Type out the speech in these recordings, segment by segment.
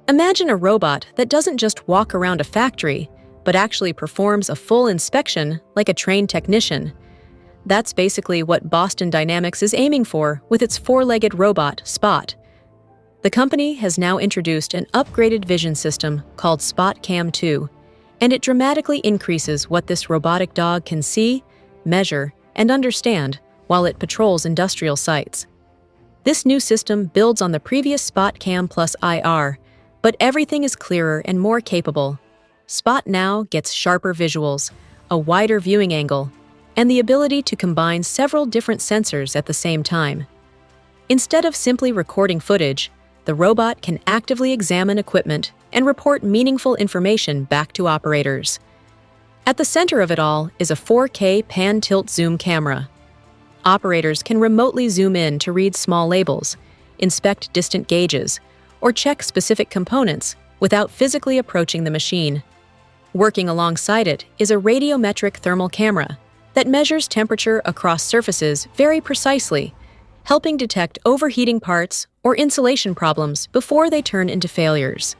Imagine a robot that doesn't just walk around a factory, but actually performs a full inspection like a trained technician. That's basically what Boston Dynamics is aiming for with its four-legged robot, Spot. The company has now introduced an upgraded vision system called Spot Cam 2, and it dramatically increases what this robotic dog can see, measure, and understand while it patrols industrial sites. This new system builds on the previous Spot Cam plus IR, but everything is clearer and more capable. Spot now gets sharper visuals, a wider viewing angle, and the ability to combine several different sensors at the same time. Instead of simply recording footage, the robot can actively examine equipment and report meaningful information back to operators. At the center of it all is a 4K pan-tilt-zoom camera. Operators can remotely zoom in to read small labels, inspect distant gauges, or check specific components without physically approaching the machine. Working alongside it is a radiometric thermal camera that measures temperature across surfaces very precisely, helping detect overheating parts or insulation problems before they turn into failures.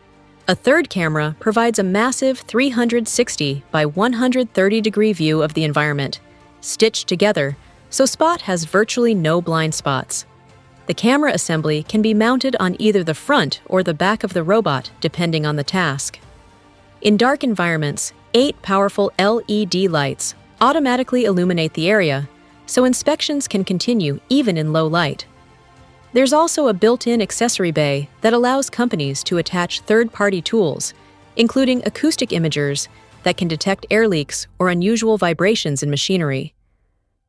A third camera provides a massive 360 by 130-degree view of the environment, stitched together so Spot has virtually no blind spots. The camera assembly can be mounted on either the front or the back of the robot, depending on the task. In dark environments, 8 powerful LED lights automatically illuminate the area, so inspections can continue even in low light. There's also a built-in accessory bay that allows companies to attach third-party tools, including acoustic imagers that can detect air leaks or unusual vibrations in machinery.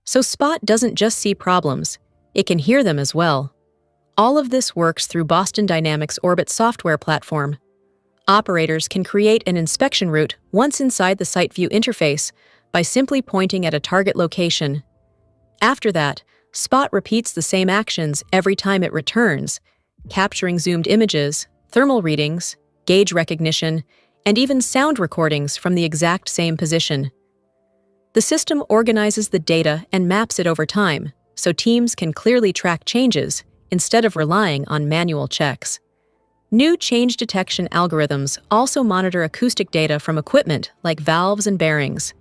So Spot doesn't just see problems, it can hear them as well. All of this works through Boston Dynamics' Orbit software platform. Operators can create an inspection route once inside the Site View interface by simply pointing at a target location. After that, Spot repeats the same actions every time it returns, capturing zoomed images, thermal readings, gauge recognition, and even sound recordings from the exact same position. The system organizes the data and maps it over time, so teams can clearly track changes instead of relying on manual checks. New change detection algorithms also monitor acoustic data from equipment like valves and bearings.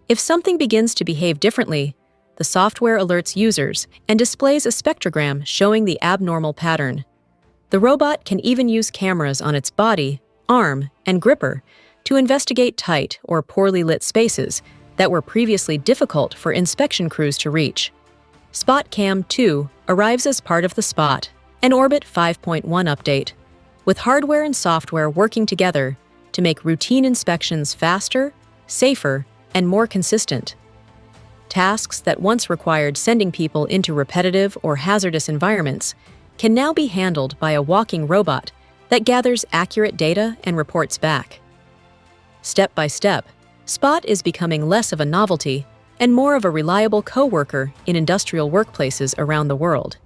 If something begins to behave differently, the software alerts users and displays a spectrogram showing the abnormal pattern. The robot can even use cameras on its body, arm, and gripper to investigate tight or poorly lit spaces that were previously difficult for inspection crews to reach. Spot Cam 2 arrives as part of the Spot, an Orbit 5.1 update, with hardware and software working together to make routine inspections faster, safer, and more consistent. Tasks that once required sending people into repetitive or hazardous environments can now be handled by a walking robot that gathers accurate data and reports back. Step by step, Spot is becoming less of a novelty and more of a reliable coworker in industrial workplaces around the world.